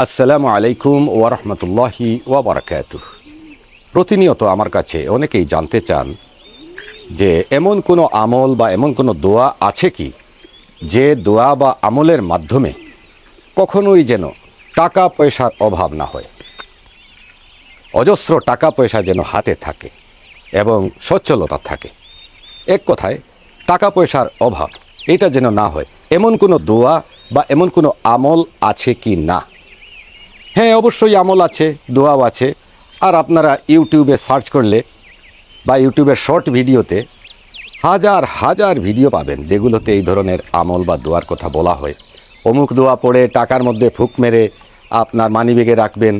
আসসালামু আলাইকুম ওয়ারহমতুল্লাহি ওয়াবারাকাতুহ। প্রতিনিয়ত আমার কাছে অনেকেই জানতে চান যে এমন কোনো আমল বা এমন কোনো দোয়া আছে কি, যে দোয়া বা আমলের মাধ্যমে কখনোই যেন টাকা পয়সার অভাব না হয়, অজস্র টাকা পয়সা যেন হাতে থাকে এবং সচ্ছলতা থাকে। এক কথায় টাকা পয়সার অভাব এটা যেন না হয়, এমন কোনো দোয়া বা এমন কোনো আমল আছে কি না? হ্যাঁ, অবশ্যই আমল আছে, দোয়াও আছে। আর আপনারা ইউটিউবে সার্চ করলে বা ইউটিউবের শর্ট ভিডিওতে হাজার হাজার ভিডিও পাবেন যেগুলোতে এই ধরনের আমল বা দোয়ার কথা বলা হয়। অমুক দোয়া পড়ে টাকার মধ্যে ফুঁক মেরে আপনার মানিব্যাগে রাখবেন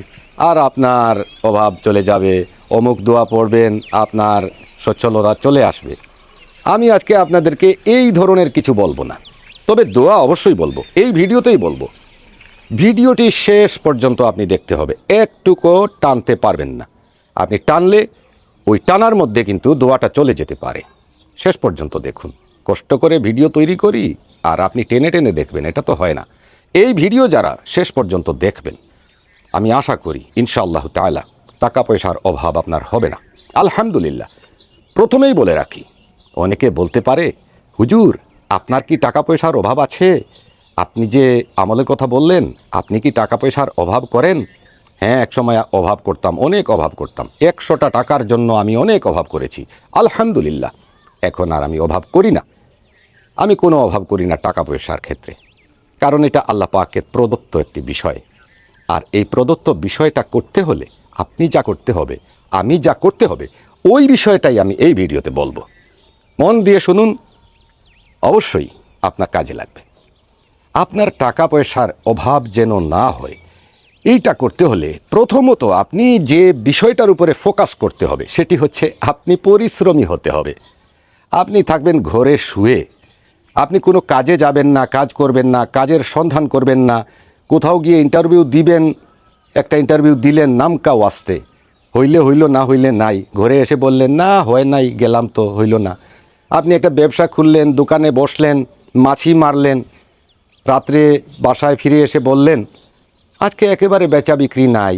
আর আপনার অভাব চলে যাবে, অমুক দোয়া পড়বেন আপনার সচ্ছলতা চলে আসবে। আমি আজকে আপনাদেরকে এই ধরনের কিছু বলবো না, তবে দোয়া অবশ্যই বলবো, এই ভিডিওতেই বলবো। ভিডিওটি শেষ পর্যন্ত আপনি দেখতে হবে, একটুকু টানতে পারবেন না। আপনি টানলে ওই টানার মধ্যে কিন্তু দোয়াটা চলে যেতে পারে। শেষ পর্যন্ত দেখুন, কষ্ট করে ভিডিও তৈরি করি আর আপনি টেনে টেনে দেখবেন, এটা তো হয় না। এই ভিডিও যারা শেষ পর্যন্ত দেখবেন, আমি আশা করি ইনশাআল্লাহ তাআলা টাকা পয়সার অভাব আপনার হবে না। আলহামদুলিল্লাহ। প্রথমেই বলে রাখি, অনেকে বলতে পারে, হুজুর আপনার কি টাকা পয়সার অভাব আছে? আপনি যে আমলের কথা বললেন, আপনি কি টাকা পয়সার অভাব করেন? হ্যাঁ, একসময় অভাব করতাম, অনেক অভাব করতাম। 100টা টাকার জন্য আমি অনেক অভাব করেছি। আলহামদুলিল্লাহ, এখন আর আমি অভাব করি না। আমি কোনো অভাব করি না টাকা পয়সার ক্ষেত্রে, কারণ এটা আল্লাহ পাকের প্রদত্ত একটি বিষয়। আর এই প্রদত্ত বিষয়টা করতে হলে আপনি যা করতে হবে, আমি যা করতে হবে, ওই বিষয়টাই আমি এই ভিডিওতে বলবো। মন দিয়ে শুনুন, অবশ্যই আপনার কাজে লাগবে। আপনার টাকা পয়সার অভাব যেন না হয়, এইটা করতে হলে প্রথমত আপনি যে বিষয়টার উপরে ফোকাস করতে হবে সেটি হচ্ছে আপনি পরিশ্রমী হতে হবে। আপনি থাকবেন ঘরে শুয়ে, আপনি কোনো কাজে যাবেন না, কাজ করবেন না, কাজের সন্ধান করবেন না, কোথাও গিয়ে ইন্টারভিউ দিবেন, একটা ইন্টারভিউ দিলেন নামকা ওয়াস্তে, হইলে হইল, না হইলে নাই, ঘরে এসে বললেন না হয় নাই, গেলাম তো হইল না। আপনি একটা ব্যবসা খুললেন, দোকানে বসলেন, মাছি মারলেন, রাত্রে বাসায় ফিরে এসে বললেন আজকে একেবারে বেচা বিক্রি নাই,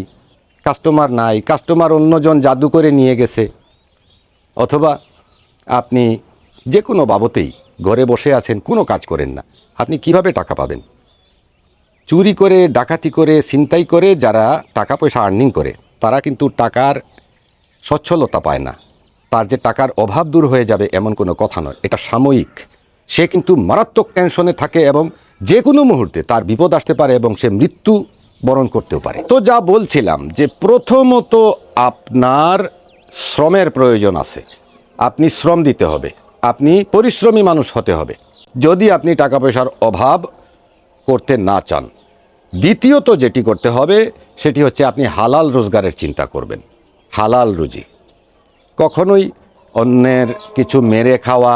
কাস্টমার নাই, কাস্টমার অন্যজন জাদু করে নিয়ে গেছে। অথবা আপনি যে কোনো বাবতেই ঘরে বসে আছেন, কোনো কাজ করেন না, আপনি কিভাবে টাকা পাবেন? চুরি করে, ডাকাতি করে, ছিনতাই করে যারা টাকা পয়সা আর্নিং করে, তারা কিন্তু টাকার সচ্ছলতা পায় না। তার যে টাকার অভাব দূর হয়ে যাবে এমন কোনো কথা নয়, এটা সাময়িক। সে কিন্তু মারাত্মক টেনশনে থাকে এবং যে কোনো মুহূর্তে তার বিপদ আসতে পারে এবং সে মৃত্যু বরণ করতেও পারে। তো যা বলছিলাম যে প্রথমত আপনার শ্রমের প্রয়োজন আছে, আপনি শ্রম দিতে হবে, আপনি পরিশ্রমী মানুষ হতে হবে যদি আপনি টাকা পয়সার অভাব করতে না চান। দ্বিতীয়ত যেটি করতে হবে সেটি হচ্ছে আপনি হালাল রোজগারের চিন্তা করবেন, হালাল রুজি। কখনোই অন্যের কিছু মেরে খাওয়া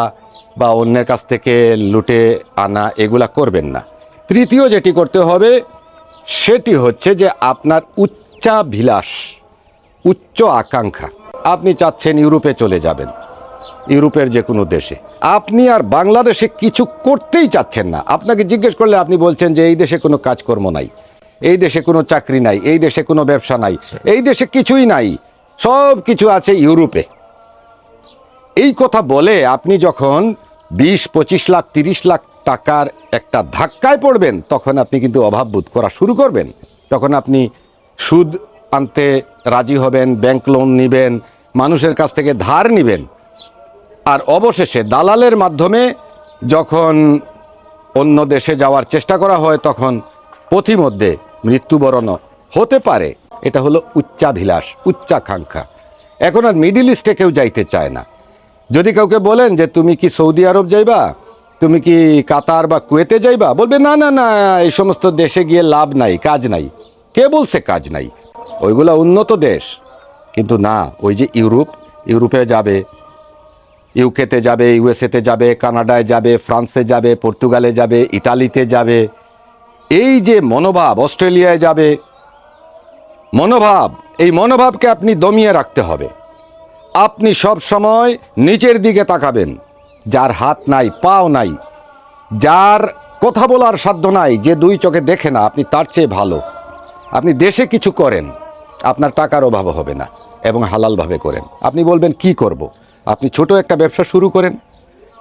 বা অন্যের কাছ থেকে লুটে আনা এগুলা করবেন না। তৃতীয় যেটি করতে হবে সেটি হচ্ছে যে আপনার উচ্চাভিলাষ, উচ্চ আকাঙ্ক্ষা। আপনি চাচ্ছেন ইউরোপে চলে যাবেন, ইউরোপের যে কোনো দেশে। আপনি আর বাংলাদেশে কিছু করতেই চাচ্ছেন না। আপনাকে জিজ্ঞেস করলে আপনি বলছেন যে এই দেশে কোনো কাজকর্ম নাই, এই দেশে কোনো চাকরি নাই, এই দেশে কোনো ব্যবসা নাই, এই দেশে কিছুই নাই, সব কিছু আছে ইউরোপে। এই কথা বলে আপনি যখন 20-25 লাখ 30 লাখ টাকার একটা ধাক্কায় পড়বেন, তখন আপনি কিন্তু অভাব বোধ করা শুরু করবেন। তখন আপনি সুদ আনতে রাজি হবেন, ব্যাংক লোন নেবেন, মানুষের কাছ থেকে ধার নেবেন, আর অবশেষে দালালের মাধ্যমে যখন অন্য দেশে যাওয়ার চেষ্টা করা হয় তখন পথিমধ্যে মৃত্যুবরণ হতে পারে। এটা হলো উচ্চাভিলাষ, উচ্চাকাঙ্ক্ষা। এখন আর মিডিল ইস্টে কেউ যাইতে চায় না। যদি কাউকে বলেন যে তুমি কি সৌদি আরব যাইবা, তুমি কি কাতার বা কুয়েতে যাইবা, বলবে না না না, এই সমস্ত দেশে গিয়ে লাভ নাই, কাজ নাই। কে বলছে কাজ নাই? ওইগুলা উন্নত দেশ। কিন্তু না, ওই যে ইউরোপে যাবে, ইউকেতে যাবে, ইউএসএতে যাবে, কানাডায় যাবে, ফ্রান্সে যাবে, পর্তুগালে যাবে, ইতালিতে যাবে, এই যে মনোভাব, অস্ট্রেলিয়ায় যাবে, মনোভাব, এই মনোভাবকে আপনি দমিয়ে রাখতে হবে। আপনি সব সময় নিচের দিকে তাকাবেন। যার হাত নাই, পাও নাই, যার কথা বলার সাধ্য নাই, যে দুই চোখে দেখে না, আপনি তার চেয়ে ভালো। আপনি দেশে কিছু করেন, আপনার টাকার অভাব হবে না এবং হালালভাবে করেন। আপনি বলবেন কি করব। আপনি ছোট একটা ব্যবসা শুরু করেন।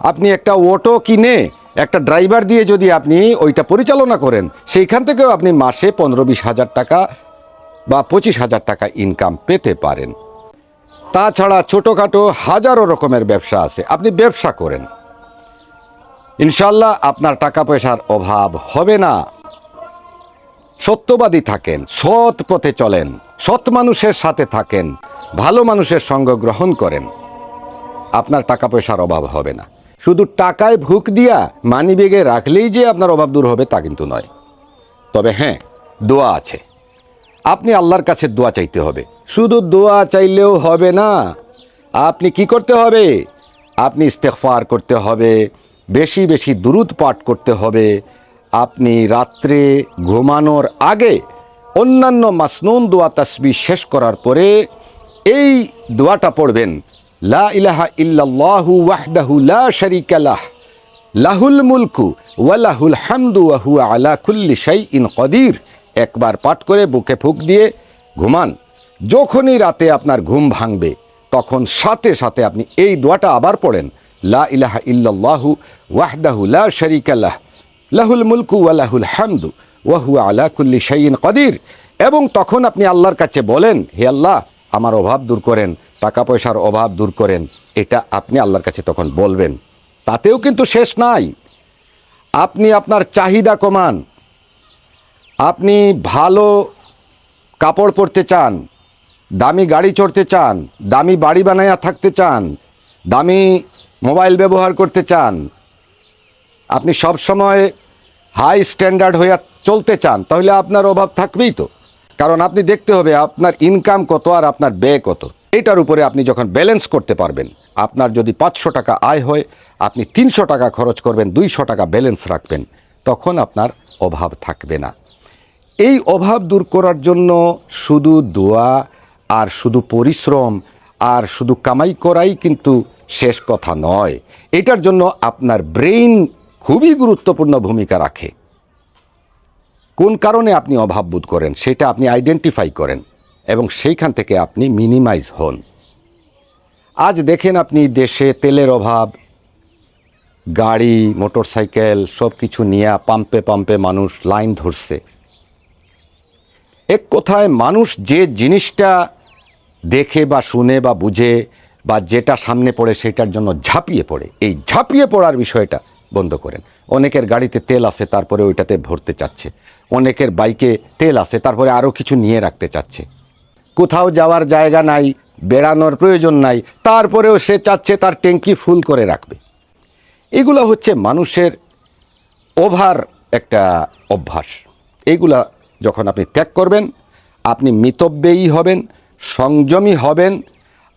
আপনি একটা অটো কিনে একটা ড্রাইভার দিয়ে যদি আপনি ওইটা পরিচালনা করেন, সেইখান থেকেও আপনি মাসে 15-20 হাজার টাকা বা 25,000 টাকা ইনকাম পেতে পারেন। তাছাড়া ছোটোখাটো হাজারো রকমের ব্যবসা আছে, আপনি ব্যবসা করেন, ইনশাল্লাহ আপনার টাকা পয়সার অভাব হবে না। সত্যবাদী থাকেন, সৎ পথে চলেন, সৎ মানুষের সাথে থাকেন, ভালো মানুষের সঙ্গ গ্রহণ করেন, আপনার টাকা পয়সার অভাব হবে না। শুধু টাকায় ভুক দিয়া মানিব্যাগে রাখলেই যে আপনার অভাব দূর হবে তা কিন্তু নয়। তবে হ্যাঁ, দোয়া আছে, আপনি আল্লাহর কাছে দোয়া চাইতে হবে। শুধু দোয়া চাইলেও হবে না, আপনি কি করতে হবে? আপনি ইস্তেগফার করতে হবে, বেশি বেশি দুরূদ পাঠ করতে হবে। আপনি রাত্রে ঘুমানোর আগে অন্যান্য মাসনুন দোয়া তাসবিহ শেষ করার পরে এই দোয়াটা পড়বেন, লা ইলাহা ইল্লাল্লাহু ওয়াহদাহু লা শারীকা লাহ, লাহুল মুলকু ওয়া লাহুল হামদু ওয়া হুয়া আলা কুল্লি শাইইন কদির। একবার পাঠ করে বুকে ফুঁক দিয়ে ঘুমান। যখনই রাতে আপনার ঘুম ভাঙবে তখন সাথে সাথে আপনি এই দোয়াটা আবার পড়েন, লা ইলাহা ইল্লাল্লাহু ওয়াহদাহু লা শারীকা লাহ, লাহুল মুলকু ওয়া লাহুল হামদু ওয়া হুয়া আলা কুল্লি শাইইন কদির। এবং তখন আপনি আল্লাহর কাছে বলেন, হে আল্লাহ, আমার অভাব দূর করেন, টাকা পয়সার অভাব দূর করেন। এটা আপনি আল্লাহর কাছে তখন বলবেন। তাতেও কিন্তু শেষ নাই, আপনি আপনার চাহিদা কমান। আপনি ভালো কাপড় পরতে চান, দামি গাড়ি চড়তে চান, দামি বাড়ি বানায়া থাকতে চান, দামি মোবাইল ব্যবহার করতে চান, আপনি সব সময় হাই স্ট্যান্ডার্ড হয়ে চলতে চান, তাহলে আপনার অভাব থাকবেই তো। কারণ আপনি দেখতে হবে আপনার ইনকাম কত আর আপনার ব্যয় কত। এটার উপরে আপনি যখন ব্যালেন্স করতে পারবেন, আপনার যদি 500 টাকা আয় হয়, আপনি 300 টাকা খরচ করবেন, 200 টাকা ব্যালেন্স রাখবেন, তখন আপনার অভাব থাকবে না। এই অভাব দূর করার জন্য শুধু দোয়া আর শুধু পরিশ্রম আর শুধু কামাই করাই কিন্তু শেষ কথা নয়। এটার জন্য আপনার ব্রেইন খুবই গুরুত্বপূর্ণ ভূমিকা রাখে। কোন কারণে আপনি অভাব বোধ করেন সেটা আপনি আইডেন্টিফাই করেন এবং সেইখান থেকে আপনি মিনিমাইজ হন। আজ দেখেন আপনি দেশে তেলের অভাব, গাড়ি মোটরসাইকেল সব কিছু নিয়ে পাম্পে পাম্পে মানুষ লাইন ধরছে। এক কথায় মানুষ যে জিনিসটা দেখে বা শুনে বা বুঝে বা যেটা সামনে পড়ে সেটার জন্য ঝাঁপিয়ে পড়ে, এই ঝাঁপিয়ে পড়ার বিষয়টা বন্ধ করেন। অনেকের গাড়িতে তেল আছে তারপরে ওইটাতে ভরতে চাচ্ছে, অনেকের বাইকে তেল আছে তারপরে আরও কিছু নিয়ে রাখতে চাচ্ছে, কোথাও যাওয়ার জায়গা নাই, বেড়ানোর প্রয়োজন নাই, তারপরেও সে চাচ্ছে তার ট্যাঙ্কি ফুল করে রাখবে। এগুলো হচ্ছে মানুষের ওভার একটা অভ্যাস। এইগুলা যখন আপনি ত্যাগ করবেন, আপনি মিতব্যয়ী হবেন, সংযমী হবেন,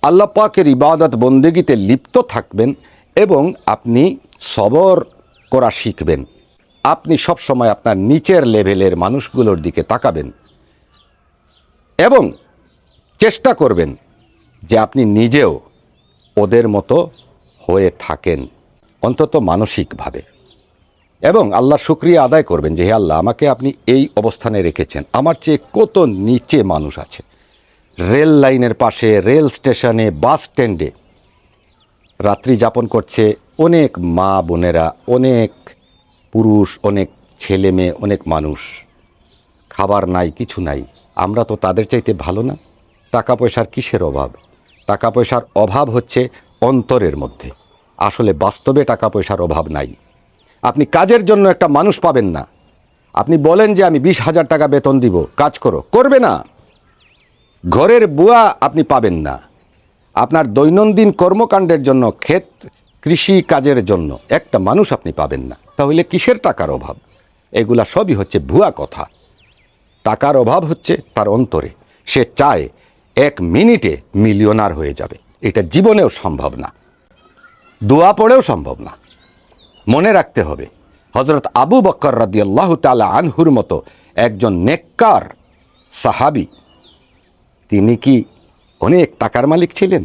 আল্লাহ পাকের ইবাদত বন্দেগীতে লিপ্ত থাকবেন এবং আপনি সবর করা শিখবেন। আপনি সব সময় আপনার নিচের লেভেলের মানুষগুলোর দিকে তাকাবেন এবং চেষ্টা করবেন যে আপনি নিজেও ওদের মতো হয়ে থাকেন, অন্তত মানসিকভাবে। এবং আল্লাহর শুকরিয়া আদায় করবেন যে হে আল্লাহ, আমাকে আপনি এই অবস্থানে রেখেছেন। আমার চেয়ে কত নিচে মানুষ আছে, রেল লাইনের পাশে, রেল স্টেশনে, বাস স্ট্যান্ডে রাত্রি যাপন করছে অনেক মা বোনেরা, অনেক পুরুষ, অনেক ছেলে মেয়ে, অনেক মানুষ। খাবার নাই, কিছু নাই। আমরা তো তাদের চাইতে ভালো না? টাকা পয়সার কিসের অভাব? টাকা পয়সার অভাব হচ্ছে অন্তরের মধ্যে। আসলে বাস্তবে টাকা পয়সার অভাব নাই। আপনি কাজের জন্য একটা মানুষ পাবেন না। আপনি বলেন যে আমি 20,000 টাকা বেতন দিব, কাজ করো, করবে না। ঘরের বুয়া আপনি পাবেন না। আপনার দৈনন্দিন কর্মকাণ্ডের জন্য, ক্ষেত কৃষি কাজের জন্য একটা মানুষ আপনি পাবেন না। তাহলে কিসের টাকার অভাব? এগুলা সবই হচ্ছে ভুয়া কথা। টাকার অভাব হচ্ছে তার অন্তরে। সে চায় 1 মিনিটে মিলিয়নার হয়ে যাবে। এটা জীবনেও সম্ভব না, দোয়া পড়েও সম্ভব না। মনে রাখতে হবে, হযরত আবু বকর রাদিয়াল্লাহু তাআলা আনহুর মতো একজন নেককার সাহাবী, তিনি কি অনেক টাকার মালিক ছিলেন?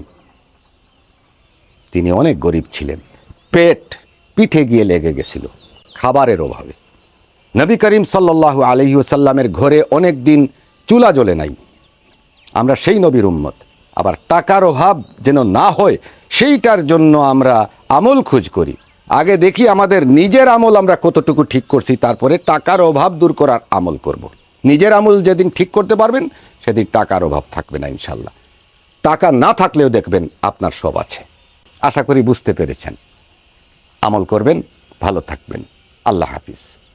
তিনি অনেক গরিব ছিলেন। পিঠে গিয়ে লেগে গেছিল খাবারের অভাবে। নবী করিম সাল্লাল্লাহু আলাইহি ওয়াসাল্লামের ঘরে অনেক দিন চুলা জ্বলে নাই। আমরা সেই নবীর উম্মত। আবার টাকার অভাব যেন না হয় সেইটার জন্য আমরা আমল খোঁজ করি। আগে দেখি আমাদের নিজের আমল আমরা কতটুকু ঠিক করছি, তারপরে টাকার অভাব দূর করার আমল করব। নিজের আমল যেদিন ঠিক করতে পারবেন সেদিন টাকার অভাব থাকবে না ইনশাল্লাহ। টাকা না থাকলেও দেখবেন আপনার সব আছে। আশা করি বুঝতে পেরেছেন। আমল করবেন, ভালো থাকবেন। আল্লাহ হাফিজ।